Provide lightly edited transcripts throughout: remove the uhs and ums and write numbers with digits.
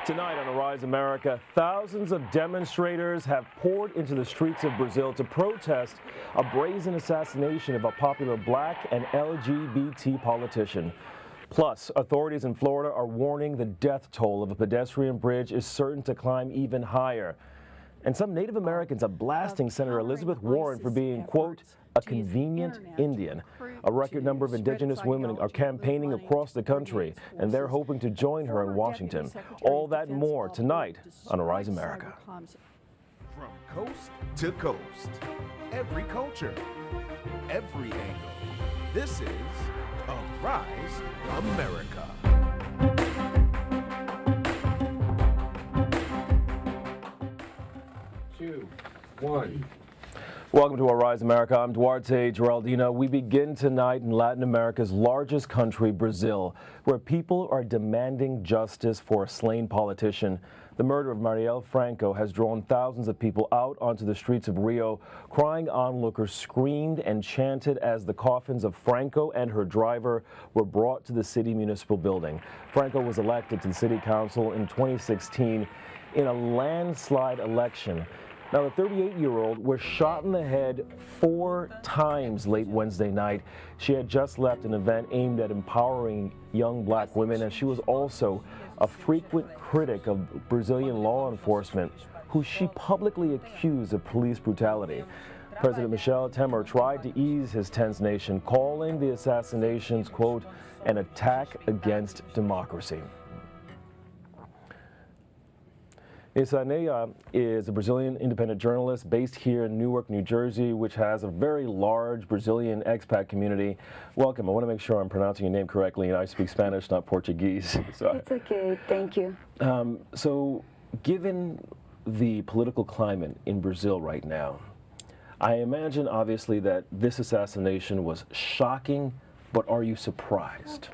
Tonight on Arise America, thousands of demonstrators have poured into the streets of Brazil to protest a brazen assassination of a popular black and LGBT politician. Plus, authorities in Florida are warning the death toll of a pedestrian bridge is certain to climb even higher. And some Native Americans are blasting Senator Elizabeth Warren for being, quote, a convenient Indian. A record number of indigenous women are campaigning across the country, and they're hoping to join her in Washington. All that and more tonight on Arise America. From coast to coast, every culture, every angle. This is Arise America. 2, 1. Welcome to Arise America. I'm Duarte Geraldino. We begin tonight in Latin America's largest country, Brazil, where people are demanding justice for a slain politician. The murder of Marielle Franco has drawn thousands of people out onto the streets of Rio. Crying onlookers screamed and chanted as the coffins of Franco and her driver were brought to the city municipal building. Franco was elected to the city council in 2016 in a landslide election. Now, the 38-year-old was shot in the head 4 times late Wednesday night. She had just left an event aimed at empowering young black women, and she was also a frequent critic of Brazilian law enforcement, who she publicly accused of police brutality. President Michel Temer tried to ease his tense nation, calling the assassinations, quote, an attack against democracy. Nilcineia is a Brazilian independent journalist based here in Newark, New Jersey, which has a very large Brazilian expat community. Welcome. I want to make sure I'm pronouncing your name correctly, and I speak Spanish, not Portuguese. So, it's okay. Thank you. So, given the political climate in Brazil right now, I imagine, obviously, that this assassination was shocking, but are you surprised?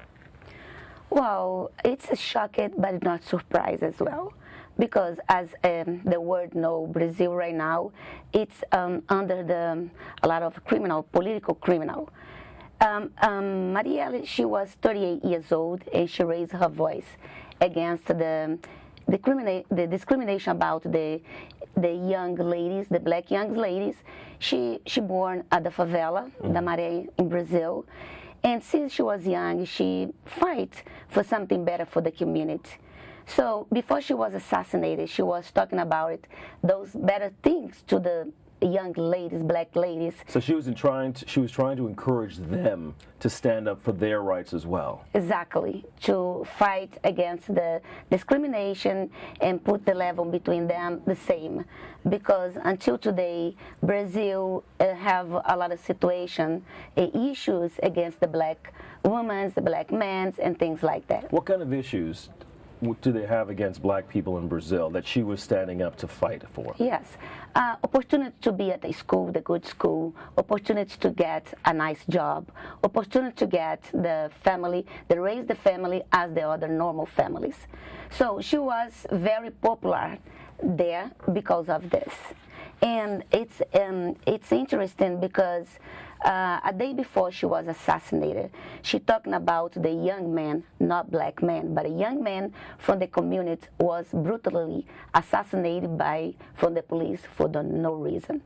Well, it's shocking, but not surprised as well. Because as the world knows, Brazil right now, it's under a lot of political criminal. Marielle, she was 38 years old, and she raised her voice against the discrimination about the young ladies, the black young ladies. She born at the favela, da Maré, in Brazil. And since she was young, she fight for something better for the community. So before she was assassinated, she was talking about those better things to the young ladies, black ladies. So she was trying to encourage them to stand up for their rights as well. Exactly, to fight against the discrimination and put the level between them the same. Because until today, Brazil have a lot of issues against the black women, the black men, and things like that. What kind of issues do they have against black people in Brazil that she was standing up to fight for? Yes. Opportunity to be at a school, the good school, opportunity to get a nice job, opportunity to get the family, they raise the family as the other normal families. So she was very popular there because of this. And it's interesting because a day before she was assassinated, she talking about the young man, not black man, but a young man from the community was brutally assassinated from the police for no reason.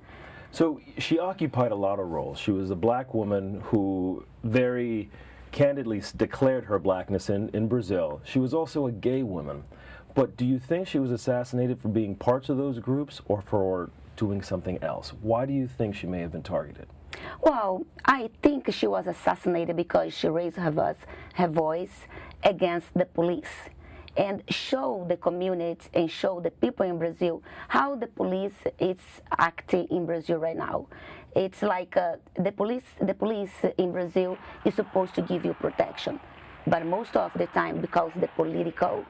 So she occupied a lot of roles. She was a black woman who very candidly declared her blackness in Brazil. She was also a gay woman. But do you think she was assassinated for being parts of those groups or for doing something else? Why do you think she may have been targeted? Well, I think she was assassinated because she raised her voice against the police and show the community and show the people in Brazil how the police is acting in Brazil right now. It's like the police in Brazil is supposed to give you protection, but most of the time, because the political,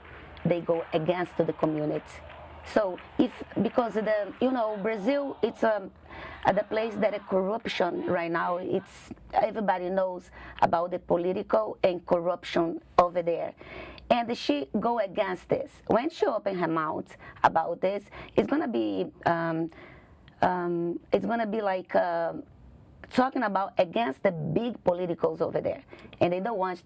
they go against the community. So because Brazil, it's the place that the corruption right now, everybody knows about the political and corruption over there. And she go against this. When she open her mouth about this, it's gonna be like talking about against the big politicals over there, and they don't want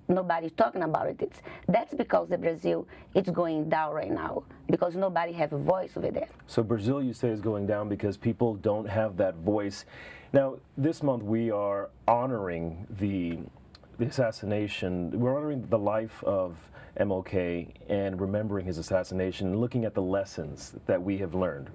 nobody talking about it. That's because the Brazil it's going down right now because nobody have a voice over there. So Brazil, you say, is going down because people don't have that voice. Now, this month we are honoring the assassination. We're honoring the life of MLK and remembering his assassination and looking at the lessons that we have learned.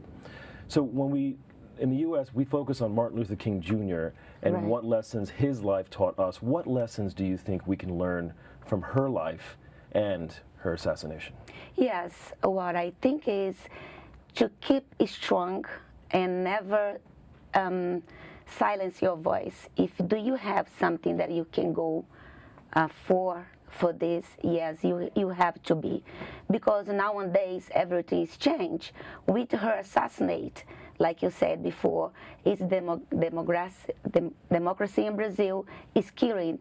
So when in the U.S., we focus on Martin Luther King Jr. and Right. what lessons his life taught us. What lessons do you think we can learn from her life and her assassination? Yes, what I think is to keep strong and never silence your voice. Do you have something that you can go for this, yes, you have to be. Because nowadays everything is changed. With her assassinate, like you said before, democracy in Brazil is killing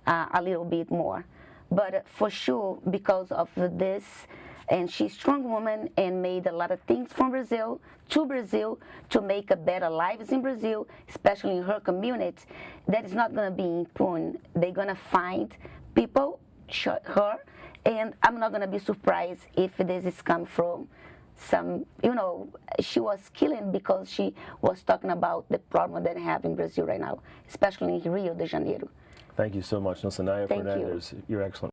a little bit more. But for sure, because of this, and she's a strong woman and made a lot of things from Brazil to make a better lives in Brazil, especially in her community, that is not going to be impugned. They're going to find people, her, and I'm not going to be surprised if this is come from some, she was killing because she was talking about the problem that they have in Brazil right now, especially in Rio de Janeiro. Thank you so much, Nilcineia Thank you. Fernandes. You're excellent.